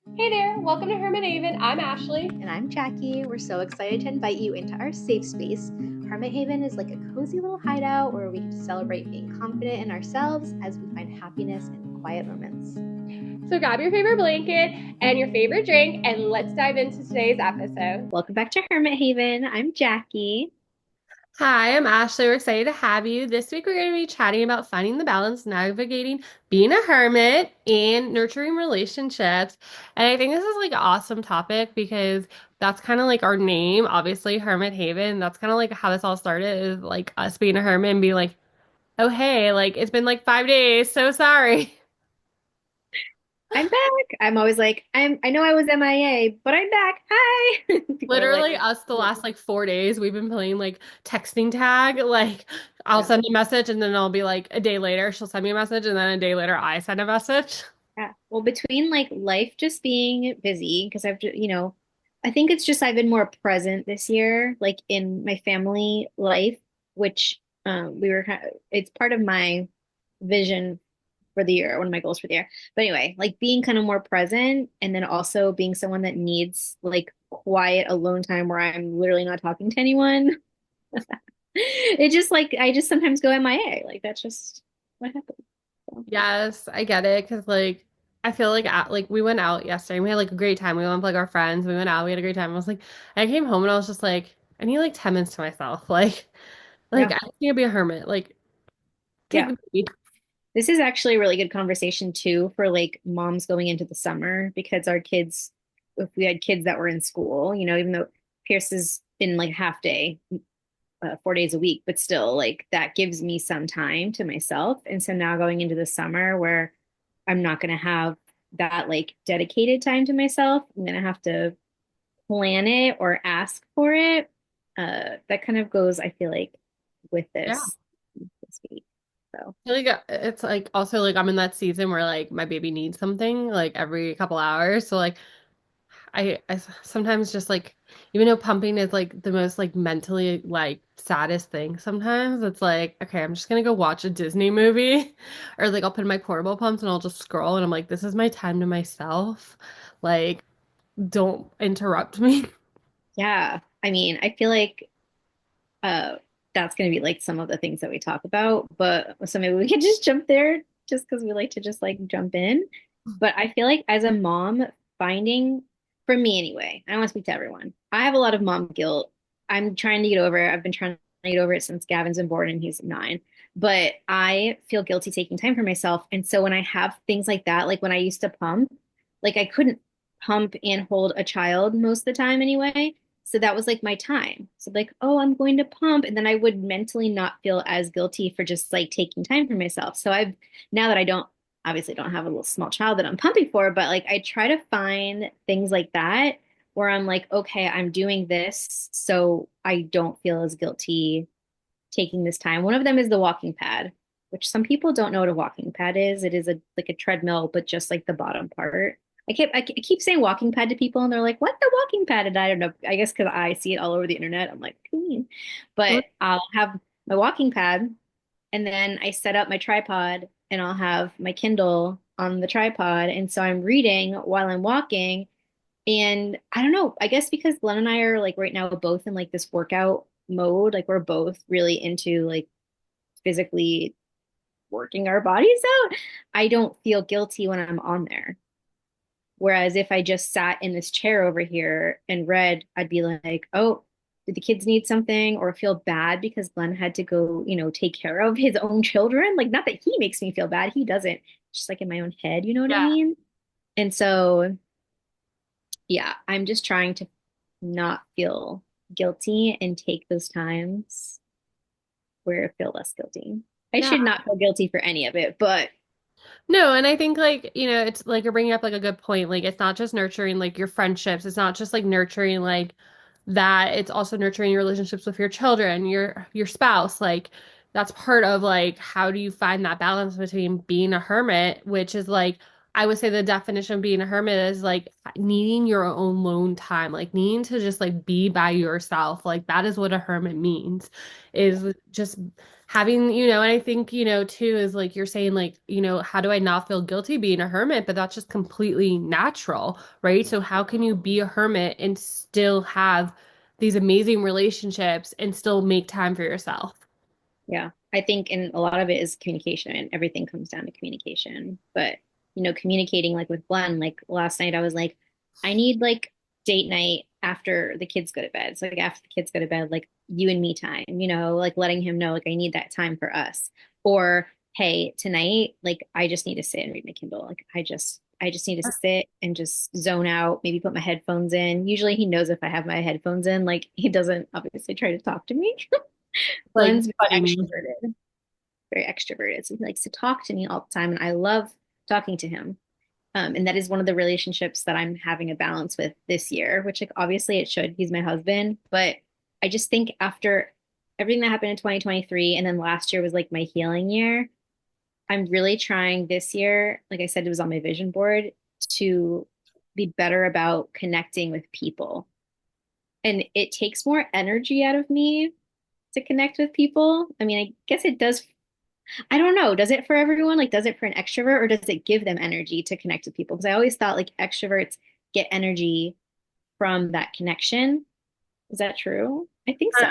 Hey there, welcome to Hermit Haven. I'm Ashley. And I'm Jackie. We're so excited to invite you into our safe space. Hermit Haven is like a cozy little hideout where we get to celebrate being confident in ourselves as we find happiness in quiet moments. So grab your favorite blanket and your favorite drink, and let's dive into today's episode. Welcome back to Hermit Haven. I'm Jackie. Hi, I'm Ashley. We're excited to have you. This week we're going to be chatting about finding the balance, navigating being a hermit, and nurturing relationships. And I think this is like an awesome topic because that's kind of like our name, obviously, Hermit Haven. That's kind of like how this all started, is like us being a hermit and being like, oh, hey, like it's been like 5 days, so sorry. I'm back. I'm always like, I know I was MIA, but I'm back. Hi. People are like, Literally, us the last like 4 days, we've been playing like texting tag. Like, I'll yeah, send a message and then I'll be like, a day later, she'll send me a message, and then a day later, I send a message. yeah. Well, between like life just being busy, because I think it's just I've been more present this year, like in my family life, which it's part of my vision for the year, one of my goals for the year. But anyway, like being kind of more present and then also being someone that needs like quiet alone time where I'm literally not talking to anyone. It just like I just sometimes go MIA. Like that's just what happens. So, Yes, I get it. Cause like, I feel like like we went out yesterday and we had like a great time. We went with like our friends. We went out, we had a great time. I was like, I came home and I was just like, I need like 10 minutes to myself. Like yeah. I just need to be a hermit. Like, take Yeah. the baby. This is actually a really good conversation too for like moms going into the summer because our kids, if we had kids that were in school, even though Pierce is in like half day, 4 days a week, but still like that gives me some time to myself. And so now going into the summer where I'm not going to have that like dedicated time to myself, I'm going to have to plan it or ask for it. That kind of goes, I feel like, with Yeah. this week. So I feel like it's like also like I'm in that season where like my baby needs something like every couple hours. So like I sometimes just like, even though pumping is like the most like mentally like saddest thing, sometimes it's like, okay, I'm just gonna go watch a Disney movie or like I'll put in my portable pumps and I'll just scroll and I'm like, this is my time to myself. Like, don't interrupt me. yeah, I mean, I feel like uh that's going to be like some of the things that we talk about, but so maybe we can just jump there just because we like to just like jump in. But I feel like as a mom, finding for me anyway, I don't want to speak to everyone. I have a lot of mom guilt. I'm trying to get over it. I've been trying to get over it since Gavin's been born and he's 9. But I feel guilty taking time for myself. And so when I have things like that, like when I used to pump, like I couldn't pump and hold a child most of the time anyway. So that was like my time. So like, oh, I'm going to pump. And then I would mentally not feel as guilty for just like taking time for myself. So I've now that I don't obviously don't have a little small child that I'm pumping for, but like I try to find things like that where I'm like, okay, I'm doing this so I don't feel as guilty taking this time. One of them is the walking pad, which some people don't know what a walking pad is. It is a like a treadmill, but just like the bottom part. I keep saying walking pad to people, and they're like, "What the walking pad?" And I don't know. I guess because I see it all over the internet, I'm like, "What do you mean?" But I'll have my walking pad, and then I set up my tripod, and I'll have my Kindle on the tripod, and so I'm reading while I'm walking. And I don't know, I guess because Glenn and I are like right now both in like this workout mode, like we're both really into like physically working our bodies out. I don't feel guilty when I'm on there. Whereas if I just sat in this chair over here and read, I'd be like, oh, did the kids need something or feel bad because Glenn had to go, take care of his own children? Like, not that he makes me feel bad, he doesn't, just like in my own head, you know what I Yeah. mean? And so, yeah, I'm just trying to not feel guilty and take those times where I feel less guilty. I Yeah. should not feel guilty for any of it, but No, and I think like, it's like you're bringing up like a good point. Like it's not just nurturing like your friendships. It's not just like nurturing like that. It's also nurturing your relationships with your children, your spouse. Like that's part of like how do you find that balance between being a hermit, which is like I would say the definition of being a hermit is like needing your own lone time, like needing to just like be by yourself. Like that is what a hermit means, is just having, and I think, too, is like you're saying, like, how do I not feel guilty being a hermit? But that's just completely natural, right? So how can you be a hermit and still have these amazing relationships and still make time for yourself? Yeah. I think, and a lot of it is communication. Everything comes down to communication. But, communicating like with Glenn, like last night I was like, I need like date night after the kids go to bed. So like after the kids go to bed, like you and me time, like letting him know like I need that time for us. Or hey, tonight, like I just need to sit and read my Kindle. Like I just need to sit and just zone out, maybe put my headphones in. Usually he knows if I have my headphones in, like he doesn't obviously try to talk to me. Like Glenn's cutting. very extroverted. So he likes to talk to me all the time, and I love talking to him. And that is one of the relationships that I'm having a balance with this year, which like obviously it should. He's my husband, but I just think after everything that happened in 2023, and then last year was like my healing year, I'm really trying this year, like I said, it was on my vision board, to be better about connecting with people. And it takes more energy out of me to connect with people. I mean, I guess it does. I don't know. Does it for everyone? Like, does it for an extrovert or does it give them energy to connect with people? Because I always thought like extroverts get energy from that connection. Is that true? I think so.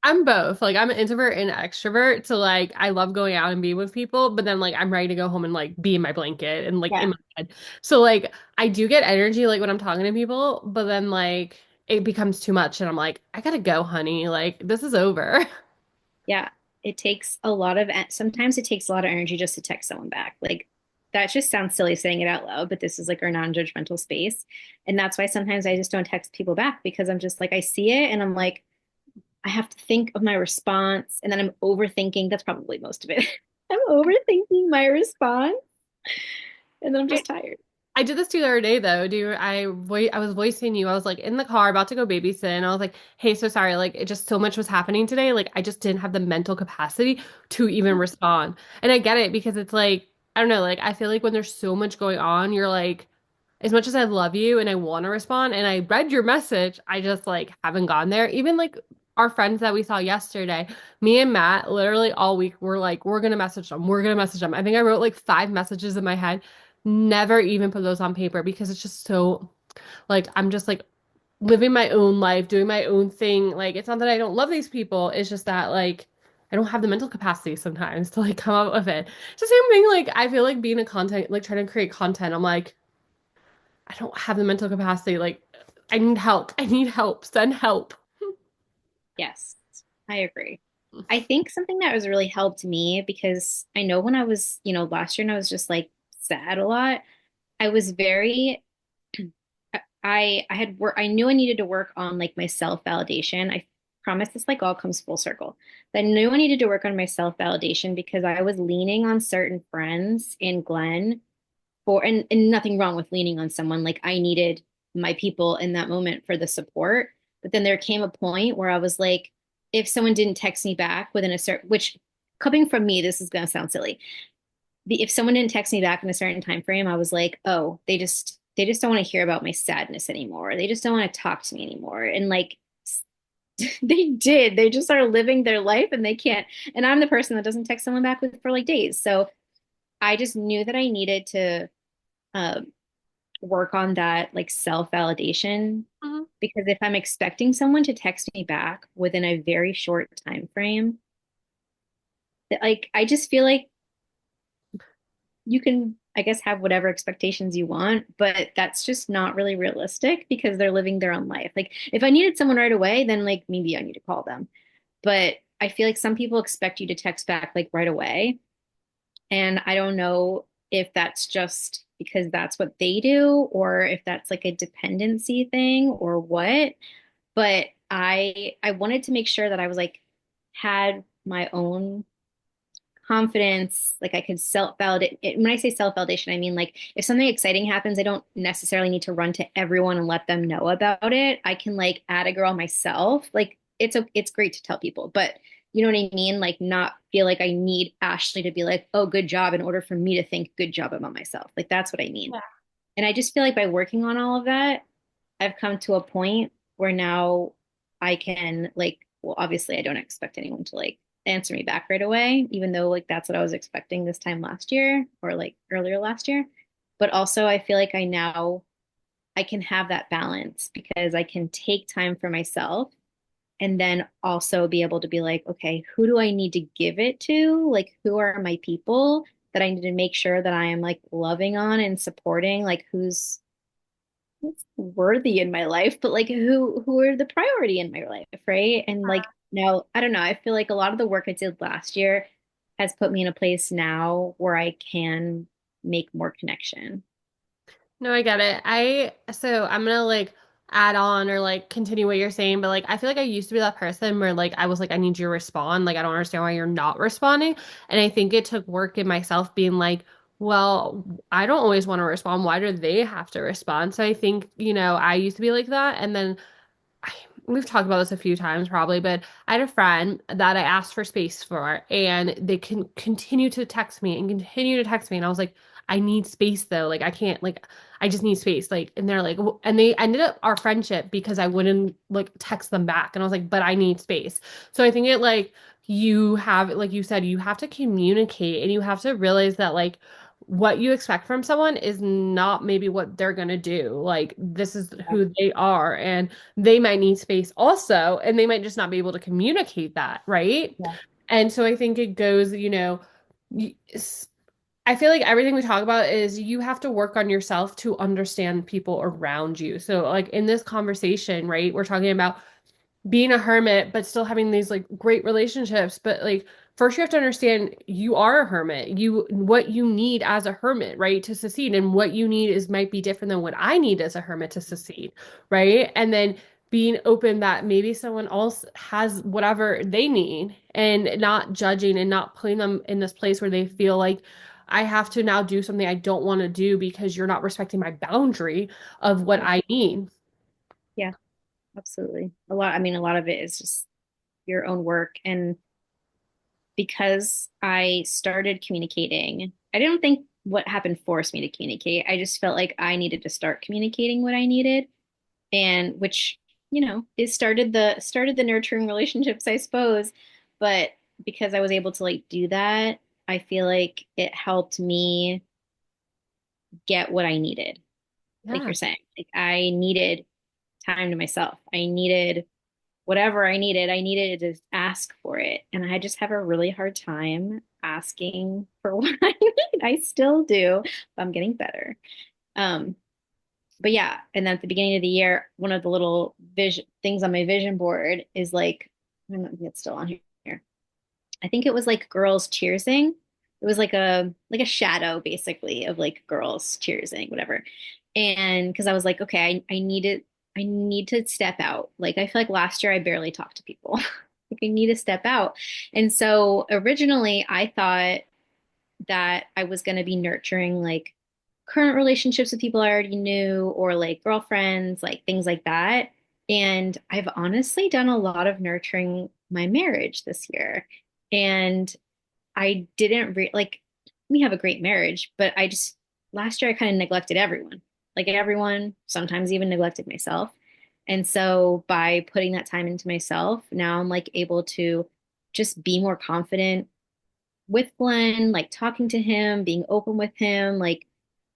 I'm both. Like I'm an introvert and extrovert. So like I love going out and being with people, but then like I'm ready to go home and like be in my blanket and like in Yeah. my bed. So like I do get energy like when I'm talking to people, but then like it becomes too much and I'm like, I gotta go, honey. Like this is over. Yeah. It takes a lot of, sometimes it takes a lot of energy just to text someone back. Like, that just sounds silly saying it out loud, but this is like our non-judgmental space. And that's why sometimes I just don't text people back because I'm just like, I see it and I'm like, I have to think of my response and then I'm overthinking. That's probably most of it. I'm overthinking my response and then I'm just tired. I did this to you the other day though, dude. I was voicing you. I was like in the car about to go babysit and I was like, "Hey, so sorry. Like it just so much was happening today. Like I just didn't have the mental capacity to even respond." And I get it because it's like I don't know, like I feel like when there's so much going on, you're like as much as I love you and I want to respond and I read your message, I just like haven't gone there. Even like our friends that we saw yesterday, me and Matt literally all week were like, we're gonna message them. We're gonna message them. I think I wrote like 5 messages in my head, never even put those on paper because it's just so like I'm just like living my own life, doing my own thing. Like it's not that I don't love these people, it's just that like I don't have the mental capacity sometimes to like come up with it. It's the same thing, like I feel like being a content, like trying to create content, I'm like, I don't have the mental capacity. Like I need help. I need help. Send help. Yes, I agree. I think something that has really helped me because I know when I was, last year and I was just like sad a lot, I was very I had work I knew I needed to work on like my self-validation. I promise this like all comes full circle. But I knew I needed to work on my self-validation because I was leaning on certain friends in Glenn for and nothing wrong with leaning on someone. Like I needed my people in that moment for the support. But then there came a point where I was like, if someone didn't text me back within a certain, which coming from me, this is gonna sound silly. If someone didn't text me back in a certain time frame, I was like, oh, they just don't want to hear about my sadness anymore. They just don't want to talk to me anymore. And like they did. They just are living their life and they can't. And I'm the person that doesn't text someone back for like days. So I just knew that I needed to um, work on that like self-validation Mhm. because if I'm expecting someone to text me back within a very short time frame, that like I just feel like you can, I guess, have whatever expectations you want, but that's just not really realistic because they're living their own life. Like, if I needed someone right away, then like maybe I need to call them. But I feel like some people expect you to text back like right away. And I don't know if that's just because that's what they do or if that's like a dependency thing or what. But I wanted to make sure that I was like had my own confidence, like I could self-validate. When I say self-validation, I mean like if something exciting happens, I don't necessarily need to run to everyone and let them know about it. I can like add a girl myself. Like it's great to tell people, but you know what I mean? Like not feel like I need Ashley to be like, oh, good job in order for me to think good job about myself. Like that's what I mean. Yeah. And I just feel like by working on all of that, I've come to a point where now I can like, well, obviously I don't expect anyone to like answer me back right away, even though like that's what I was expecting this time last year or like earlier last year. But also I feel like I can have that balance because I can take time for myself and then also be able to be like, okay, who do I need to give it to? Like, who are my people that I need to make sure that I am like loving on and supporting? Like, who's worthy in my life, but like who are the priority in my life, right? And like now, I don't know. I feel like a lot of the work I did last year has put me in a place now where I can make more connection. No, I get it. So I'm gonna like add on or like continue what you're saying, but like I feel like I used to be that person where like I was like, I need you to respond. Like I don't understand why you're not responding. And I think it took work in myself being like, well, I don't always want to respond. Why do they have to respond? So I think, I used to be like that. And then I, we've talked about this a few times probably, but I had a friend that I asked for space for, and they can continue to text me and continue to text me. And I was like, I need space though. Like, I can't, like, I just need space. Like, and they're like, and they ended up our friendship because I wouldn't like text them back. And I was like, but I need space. So I think it like, you have, like you said, you have to communicate and you have to realize that, like, what you expect from someone is not maybe what they're going to do. Like, this is Yeah. who they are. And they might need space also, and they might just not be able to communicate that, right? Yeah. And so I think it goes, I feel like everything we talk about is you have to work on yourself to understand people around you. So, like in this conversation, right, we're talking about being a hermit, but still having these like great relationships. But like first you have to understand you are a hermit. What you need as a hermit, right, to succeed. And what you need is might be different than what I need as a hermit to succeed. Right. And then being open that maybe someone else has whatever they need and not judging and not putting them in this place where they feel like I have to now do something I don't want to do because you're not respecting my boundary of what Yeah. I need. Yeah, absolutely. I mean, a lot of it is just your own work. And because I started communicating, I didn't think what happened forced me to communicate. I just felt like I needed to start communicating what I needed. And which it started the nurturing relationships, I suppose. But because I was able to like do that, I feel like it helped me get what I needed. Like Yeah. you're saying, like I needed time to myself. I needed whatever I needed to ask for it, and I just have a really hard time asking for what I need. I still do, but I'm getting better. um but yeah, and then at the beginning of the year, one of the little vision things on my vision board is like, I don't know if it's still on here. I think it was like girls cheersing. It was like a shadow basically of like girls cheersing, whatever. And because I was like, okay, I need to step out. Like I feel like last year I barely talked to people. Like I need to step out. And so originally I thought that I was going to be nurturing like current relationships with people I already knew or like girlfriends, like things like that. And I've honestly done a lot of nurturing my marriage this year. And I didn't like, we have a great marriage, but I just, last year I kind of neglected everyone, like everyone, sometimes even neglected myself. And so by putting that time into myself, now I'm like able to just be more confident with Glenn, like talking to him, being open with him. Like,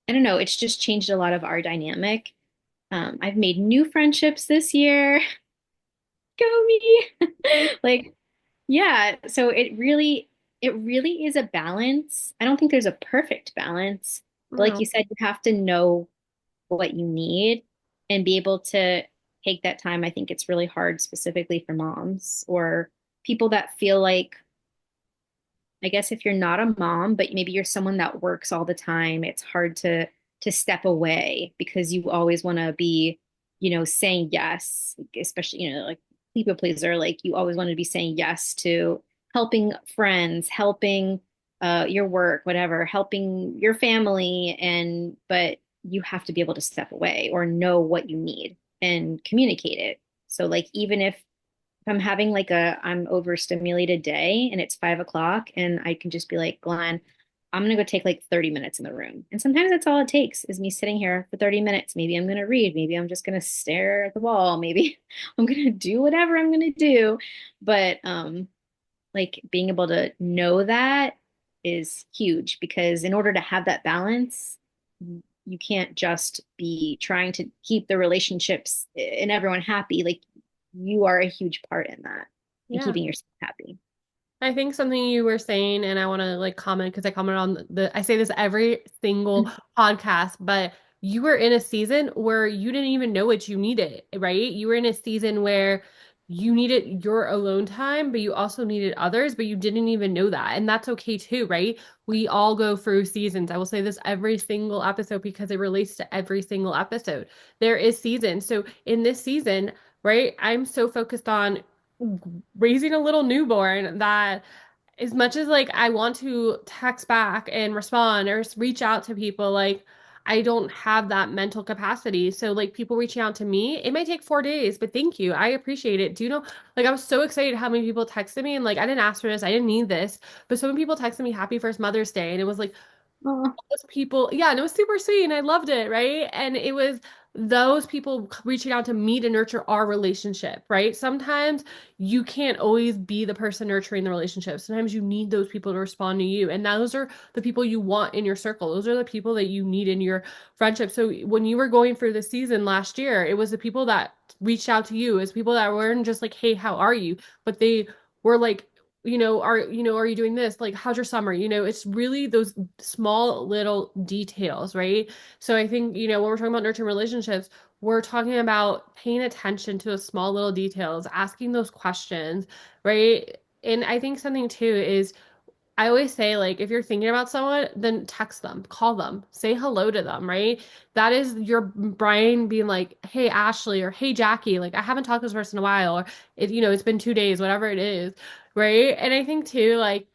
I don't know, it's just changed a lot of our dynamic. I've made new friendships this year. Go me. Like, yeah. So it really is a balance. I don't think there's a perfect balance, but like No. you said, you have to know what you need and be able to take that time. I think it's really hard, specifically for moms or people that feel like, I guess if you're not a mom, but maybe you're someone that works all the time, it's hard to step away because you always want to be, saying yes, especially, like people pleaser, like you always want to be saying yes to helping friends, helping your work, whatever, helping your family, and but you have to be able to step away or know what you need and communicate it. So like even if if I'm having like I'm overstimulated day and it's 5 o'clock and I can just be like, Glenn, I'm gonna go take like 30 minutes in the room. And sometimes that's all it takes is me sitting here for 30 minutes. Maybe I'm gonna read, maybe I'm just gonna stare at the wall, maybe I'm gonna do whatever I'm gonna do. But like being able to know that is huge because in order to have that balance, you can't just be trying to keep the relationships and everyone happy. Like you are a huge part in that and Yeah. keeping yourself happy. I think something you were saying, and I want to like comment because I comment on I say this every single podcast, but you were in a season where you didn't even know what you needed, right? You were in a season where you needed your alone time, but you also needed others, but you didn't even know that. And that's okay too, right? We all go through seasons. I will say this every single episode because it relates to every single episode. There is seasons. So in this season, right, I'm so focused on raising a little newborn that as much as like I want to text back and respond or reach out to people, like I don't have that mental capacity. So like people reaching out to me, it might take 4 days, but thank you. I appreciate it. Do you know, like I was so excited how many people texted me and like I didn't ask for this, I didn't need this, but so many people texted me happy first Mother's Day and it was like Oh, those people, yeah, and it was super sweet and I loved it, right? And it was those people reaching out to me to nurture our relationship, right? Sometimes you can't always be the person nurturing the relationship. Sometimes you need those people to respond to you. And those are the people you want in your circle. Those are the people that you need in your friendship. So when you were going through the season last year, it was the people that reached out to you, it's people that weren't just like, hey, how are you? But they were like, are you doing this? Like, how's your summer? It's really those small little details, right? So I think, when we're talking about nurturing relationships, we're talking about paying attention to those small little details, asking those questions, right? And I think something too is I always say, like, if you're thinking about someone, then text them, call them, say hello to them, right? That is your brain being like, hey, Ashley, or hey, Jackie, like, I haven't talked to this person in a while, or it's been 2 days, whatever it is, right? And I think too, like,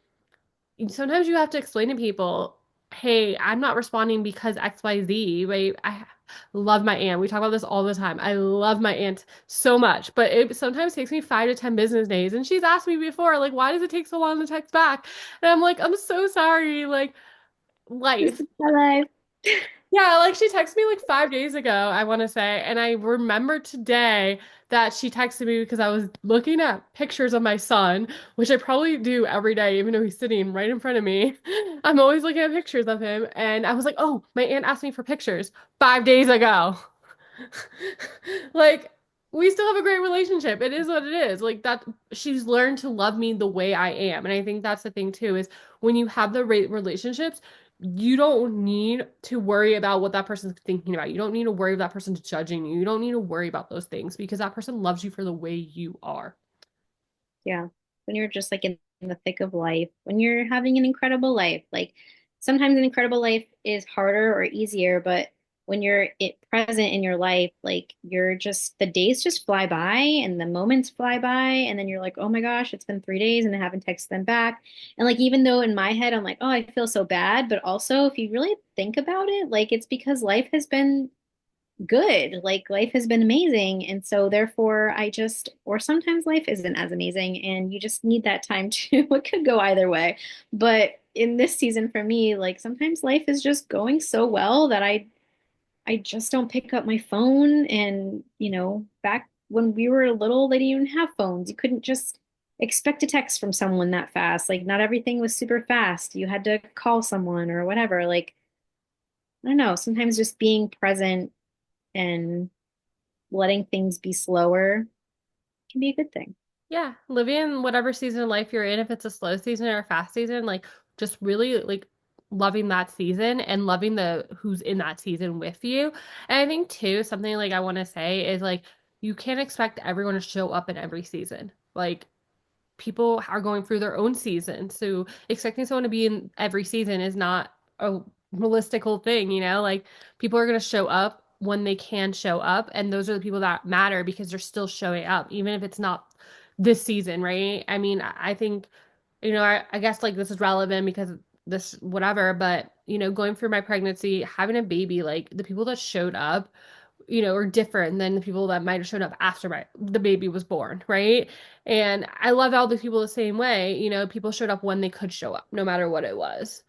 sometimes you have to explain to people, hey, I'm not responding because XYZ, right? I love my aunt. We talk about this all the time. I love my aunt so much, but it sometimes takes me 5 to 10 business days. And she's asked me before, like, why does it take so long to text back? And I'm like, I'm so sorry. Like, this life. is my life. Yeah, like she texted me like 5 days ago, I want to say. And I remember today that she texted me because I was looking at pictures of my son, which I probably do every day, even though he's sitting right in front of me. I'm always looking at pictures of him. And I was like, oh, my aunt asked me for pictures 5 days ago. Like, we still have a great relationship. It is what it is. Like that, she's learned to love me the way I am. And I think that's the thing too, is when you have the right relationships, you don't need to worry about what that person's thinking about. You don't need to worry about that person's judging you. You don't need to worry about those things because that person loves you for the way you are. Yeah. When you're just like in the thick of life, when you're having an incredible life, like sometimes an incredible life is harder or easier, but when you're present in your life, like you're just, the days just fly by and the moments fly by. And then you're like, oh my gosh, it's been 3 days and I haven't texted them back. And like, even though in my head, I'm like, oh, I feel so bad. But also, if you really think about it, like it's because life has been good. Like life has been amazing. And so therefore or sometimes life isn't as amazing and you just need that time to, it could go either way. But in this season for me, like sometimes life is just going so well that I just don't pick up my phone. And, back when we were little, they didn't even have phones. You couldn't just expect a text from someone that fast. Like not everything was super fast. You had to call someone or whatever. Like, I don't know, sometimes just being present and letting things be slower can be a good thing. Yeah, living in whatever season of life you're in, if it's a slow season or a fast season, like just really like loving that season and loving the who's in that season with you. And I think too, something like I want to say is like you can't expect everyone to show up in every season. Like people are going through their own season. So expecting someone to be in every season is not a realistical thing. Like people are going to show up when they can show up. And those are the people that matter because they're still showing up, even if it's not this season, right? I mean, I think, I guess like this is relevant because this, whatever, but, going through my pregnancy, having a baby, like the people that showed up are different than the people that might have shown up after the baby was born, right? And I love all the people the same way. People showed up when they could show up, no matter what it was.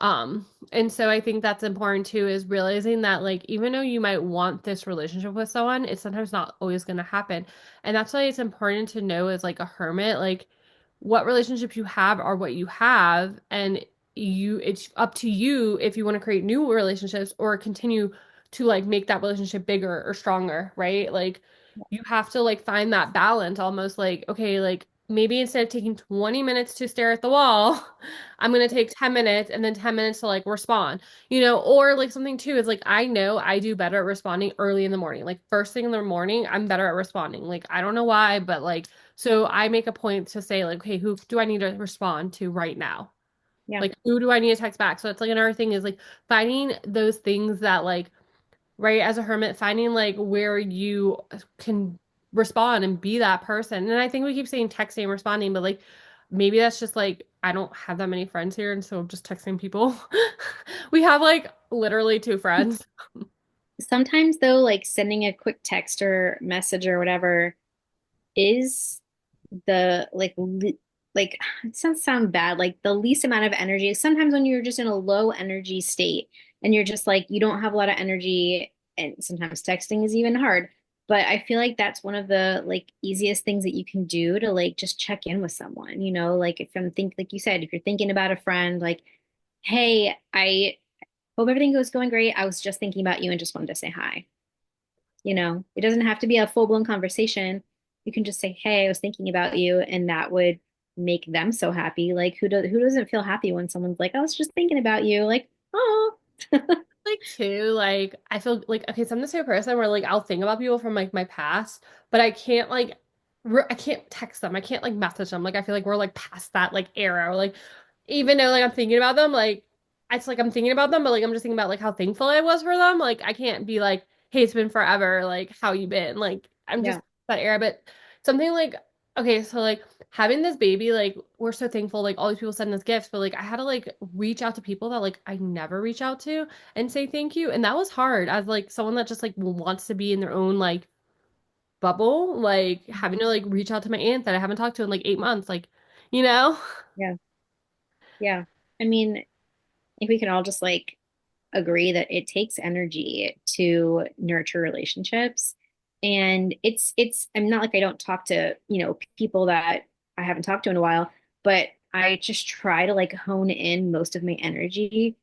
And so I think that's important too, is realizing that like even though you might want this relationship with someone, it's sometimes not always going to happen. And that's why it's important to know as like a hermit, like what relationships you have are what you have, and it's up to you if you want to create new relationships or continue to like make that relationship bigger or stronger, right? Like you have to like find that balance, almost like, okay, like maybe instead of taking 20 minutes to stare at the wall, I'm going to take 10 minutes and then 10 minutes to like respond, or like something too is like I know I do better at responding early in the morning. Like first thing in the morning, I'm better at responding. Like I don't know why, but like so I make a point to say like, okay, who do I need to respond to right now? Yeah. Like who do I need to text back? So it's like another thing is like finding those things that like, right, as a hermit, finding like where you can respond and be that person. And I think we keep saying texting, responding, but like maybe that's just like I don't have that many friends here, and so I'm just texting people. We have like literally two friends. Sometimes though, like sending a quick text or message or whatever is the like it sound bad, like the least amount of energy. Sometimes when you're just in a low energy state and you're just like you don't have a lot of energy, and sometimes texting is even hard. But I feel like that's one of the like easiest things that you can do to like just check in with someone, like if I'm think like you said, if you're thinking about a friend, like, hey, I hope everything goes going great. I was just thinking about you and just wanted to say hi. It doesn't have to be a full-blown conversation. You can just say, "Hey, I was thinking about you," and that would make them so happy. Like who doesn't feel happy when someone's like, "I was just thinking about you." Like, "Oh." Like too, like I feel like okay, so I'm the same person where like I'll think about people from like my past, but I can't like I can't text them. I can't like message them. Like I feel like we're like past that like era. Like even though like I'm thinking about them, like it's like I'm thinking about them, but like I'm just thinking about like how thankful I was for them. Like I can't be like, hey, it's been forever. Like how you been? Like I'm just Yeah. that era. But something like okay, so like having this baby, like we're so thankful. Like all these people sending us gifts, but like I had to like reach out to people that like I never reach out to and say thank you. And that was hard as like someone that just like wants to be in their own like bubble, like having to like reach out to my aunt that I haven't talked to in like 8 months, like, you know? Yeah. Yeah. I mean, if we can all just like agree that it takes energy to nurture relationships. And it's I'm not like I don't talk to, people that I haven't talked to in a while, but I just try to like hone in most of my energy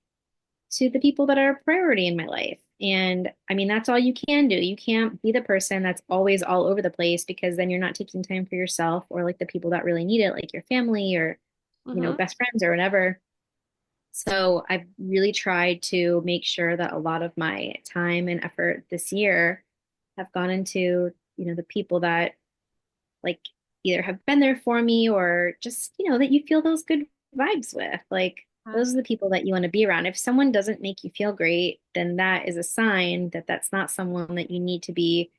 to the people that are a priority in my life. And I mean, that's all you can do. You can't be the person that's always all over the place because then you're not taking time for yourself or like the people that really need it, like your family or, Hmm. best friends or whatever. So I've really tried to make sure that a lot of my time and effort this year have gone into, the people that like either have been there for me or just, that you feel those good vibes with. Like those are the people that you want to be around. If someone doesn't make you feel great, then that is a sign that that's not someone that you need to be,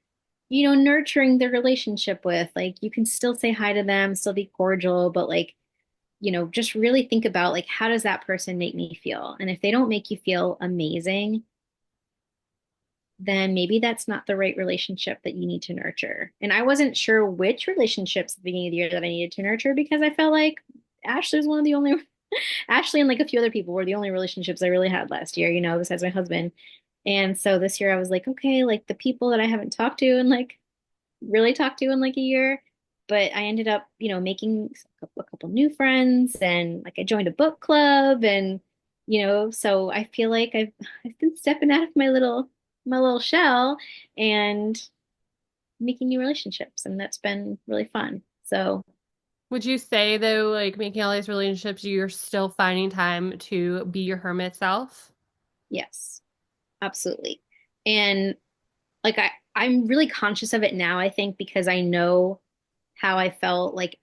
nurturing the relationship with. Like you can still say hi to them, still be cordial, but like just really think about like how does that person make me feel? And if they don't make you feel amazing, then maybe that's not the right relationship that you need to nurture. And I wasn't sure which relationships at the beginning of the year that I needed to nurture because I felt like Ashley was one of the only Ashley and like a few other people were the only relationships I really had last year, besides my husband. And so this year I was like, okay, like the people that I haven't talked to and like really talked to in like a year. But I ended up, making a couple new friends and like I joined a book club and, so I feel like I've been stepping out of my little shell and making new relationships and that's been really fun. So Would you say though, like making all these relationships, you're still finding time to be your hermit self? yes, absolutely. And like I'm really conscious of it now, I think, because I know how I felt like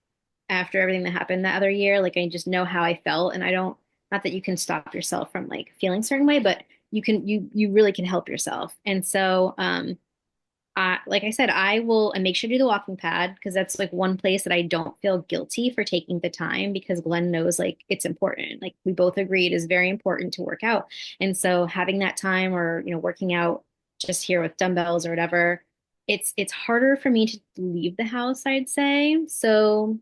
after everything that happened that other year. Like I just know how I felt and I don't not that you can stop yourself from like feeling a certain way, but you really can help yourself. And so like I said, I will and make sure to do the walking pad because that's like one place that I don't feel guilty for taking the time because Glenn knows like it's important. Like we both agree it is very important to work out. And so having that time or, working out just here with dumbbells or whatever, it's harder for me to leave the house, I'd say. So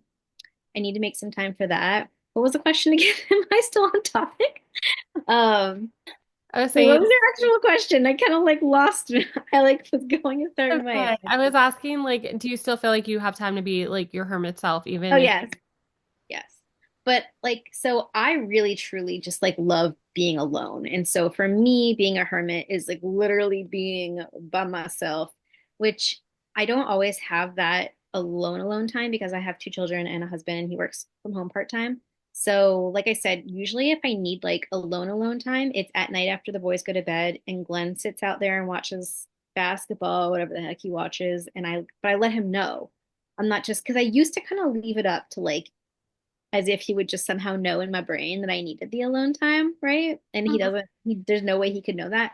I need to make some time for that. What was the question again? Am I still on topic? Um, I was Wait, saying, what was your actual question? I kind of like lost. I like was going a certain way. okay. I was asking, like, do you still feel like you have time to be like your hermit self, Oh even if, yes, yes. But like, so I really truly just like love being alone. And so for me, being a hermit is like literally being by myself, which I don't always have that alone time because I have two children and a husband and he works from home part-time. So, like I said, usually if I need like alone time, it's at night after the boys go to bed and Glenn sits out there and watches basketball, whatever the heck he watches, and but I let him know. I'm not just because I used to kind of leave it up to like as if he would just somehow know in my brain that I needed the alone time, right? And he Mhm. doesn't, there's no way he could know that.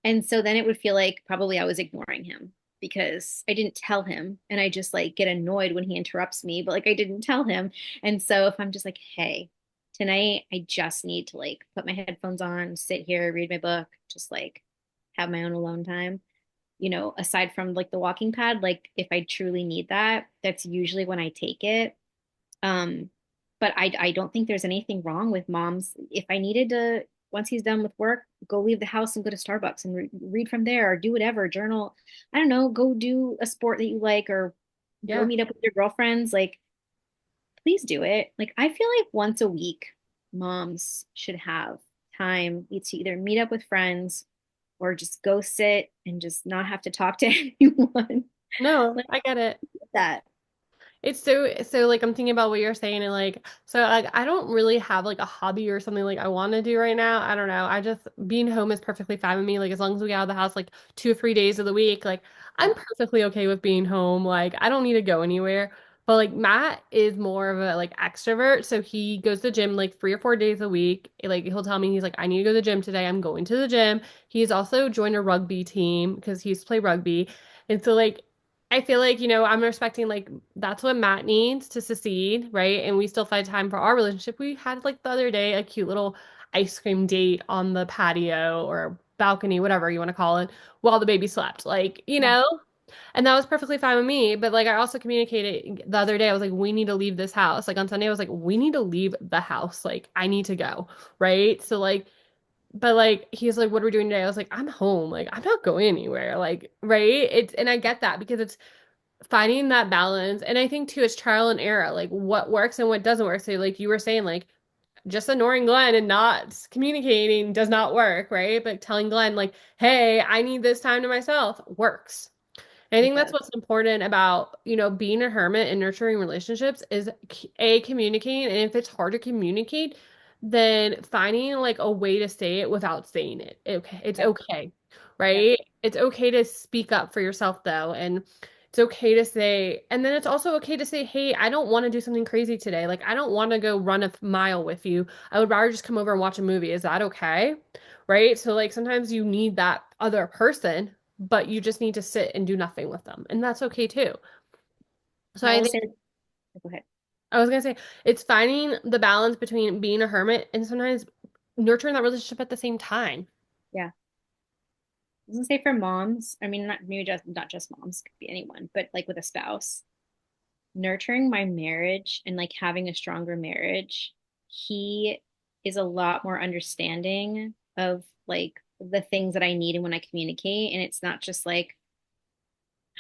And so then it would feel like probably I was ignoring him because I didn't tell him. And I just like get annoyed when he interrupts me, but like I didn't tell him. And so if I'm just like, hey, tonight I just need to like put my headphones on, sit here, read my book, just like have my own alone time. Aside from like the walking pad, like if I truly need that, that's usually when I take it. um, but I don't think there's anything wrong with moms. If I needed to, once he's done with work, go leave the house and go to Starbucks and read from there or do whatever, journal. I don't know, go do a sport that you like or go Yeah. meet up with your girlfriends. Like, please do it. Like, I feel like once a week, moms should have time to either meet up with friends or just go sit and just not have to talk to anyone. No, Like I get it. that. It's so like I'm thinking about what you're saying and like so like I don't really have like a hobby or something like I want to do right now. I don't know. I just being home is perfectly fine with me. Like as long as we get out of the house like 2 or 3 days of the week, like I'm Yeah. perfectly okay with being home. Like I don't need to go anywhere. But like Matt is more of a like extrovert, so he goes to the gym like 3 or 4 days a week. Like he'll tell me he's like I need to go to the gym today. I'm going to the gym. He's also joined a rugby team because he used to play rugby. And so like I feel like, I'm respecting like that's what Matt needs to succeed, right? And we still find time for our relationship. We had like the other day a cute little ice cream date on the patio or balcony, whatever you want to call it, while the baby slept. Like, Yeah. and that was perfectly fine with me. But like I also communicated the other day, I was like, we need to leave this house. Like on Sunday, I was like, we need to leave the house. Like I need to go, right? So like but like he's like, what are we doing today? I was like, I'm home. Like I'm not going anywhere. Like, right? It's and I get that because it's finding that balance. And I think too, it's trial and error, like what works and what doesn't work. So like you were saying, like just ignoring Glenn and not communicating does not work, right? But telling Glenn, like, hey, I need this time to myself works. And I It think that's does. what's important about, being a hermit and nurturing relationships is communicating. And if it's hard to communicate, then finding like a way to say it without saying it. Okay, it's Yep. okay, Yep. right? It's okay to speak up for yourself though, and it's okay to say, and then it's also okay to say, hey, I don't want to do something crazy today. Like I don't want to go run a mile with you. I would rather just come over and watch a movie. Is that okay? Right? So like sometimes you need that other person but you just need to sit and do nothing with them. And that's okay too. So I I will think say, go ahead. I was gonna say it's finding the balance between being a hermit and sometimes nurturing that relationship at the same time. Yeah. I was gonna say for moms, I mean, not maybe just not just moms, could be anyone, but like with a spouse, nurturing my marriage and like having a stronger marriage, he is a lot more understanding of like the things that I need and when I communicate. And it's not just like,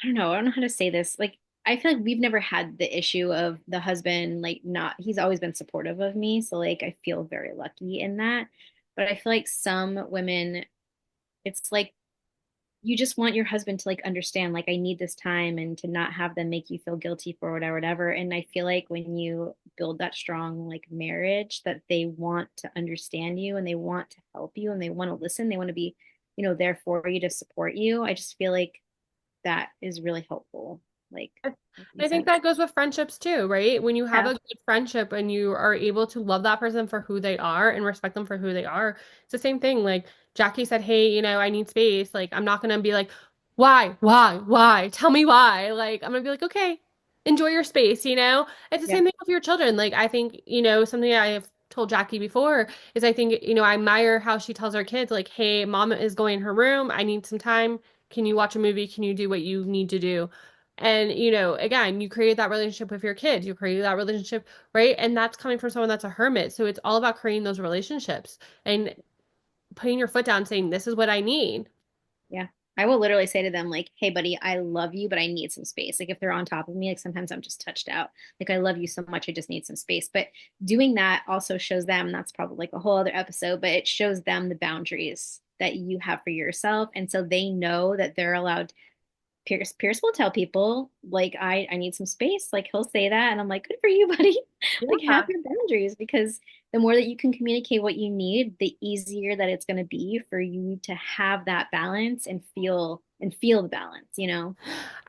I don't know how to say this. Like, I feel like we've never had the issue of the husband, like, not, he's always been supportive of me. So, like, I feel very lucky in that. But I feel like some women, it's like you just want your husband to like understand like I need this time and to not have them make you feel guilty for whatever. And I feel like when you build that strong like marriage that they want to understand you and they want to help you and they want to listen, they want to be, there for you to support you. I just feel like that is really helpful. Like, makes I think sense. that goes with friendships too, right? When you have Yeah. a good friendship and you are able to love that person for who they are and respect them for who they are, it's the same thing. Like Jackie said, hey, I need space. Like, I'm not gonna be like, why? Tell me why. Like, I'm gonna be like, okay, enjoy your space. It's the Yeah. same thing with your children. Like, I think, something I have told Jackie before is I think, I admire how she tells her kids, like, hey, mom is going in her room. I need some time. Can you watch a movie? Can you do what you need to do? And, again, you create that relationship with your kids. You create that relationship, right? And that's coming from someone that's a hermit. So it's all about creating those relationships and putting your foot down saying, this is what I need. Yeah. I will literally say to them, like, hey, buddy, I love you, but I need some space. Like, if they're on top of me, like, sometimes I'm just touched out. Like, I love you so much, I just need some space. But doing that also shows them, that's probably like a whole other episode, but it shows them the boundaries that you have for yourself. And so they know that they're allowed. Pierce will tell people like I need some space. Like he'll say that, and I'm like, good for you, buddy. Like have Yeah. your boundaries because the more that you can communicate what you need, the easier that it's going to be for you to have that balance and feel the balance, you know?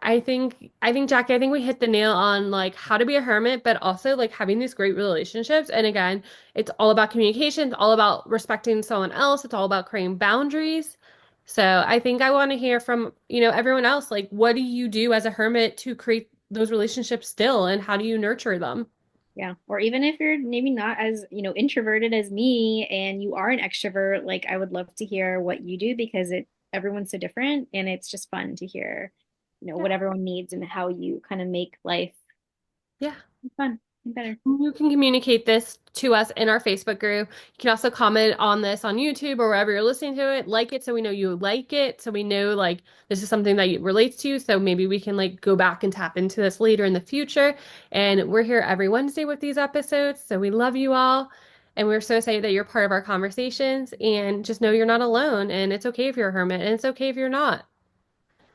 I think Jackie, I think we hit the nail on like how to be a hermit, but also like having these great relationships. And again, it's all about communication, it's all about respecting someone else, it's all about creating boundaries. So I think I want to hear from, everyone else, like what do you do as a hermit to create those relationships still and how do you nurture them? Yeah. Or even if you're maybe not as, introverted as me and you are an extrovert, like I would love to hear what you do because everyone's so different and it's just fun to hear, Yeah. what everyone needs and how you kind of make life Yeah. fun and better. You can communicate this to us in our Facebook group. You can also comment on this on YouTube or wherever you're listening to it. Like it so we know you like it. So we know like this is something that relates to you. So maybe we can like go back and tap into this later in the future. And we're here every Wednesday with these episodes. So we love you all. And we're so excited that you're part of our conversations. And just know you're not alone. And it's okay if you're a hermit. And it's okay if you're not.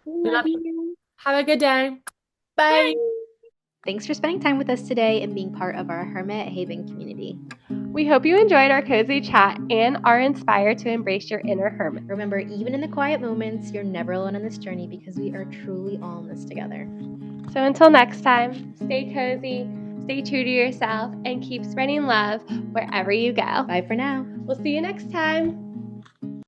We Love love you. you. Have a good day. Bye. Bye. Thanks for spending time with us today and being part of our Hermit Haven community. We hope you enjoyed our cozy chat and are inspired to embrace your inner hermit. Remember, even in the quiet moments, you're never alone on this journey because we are truly all in this together. So until next time, stay cozy, stay true to yourself, and keep spreading love wherever you go. Bye for now. We'll see you next time.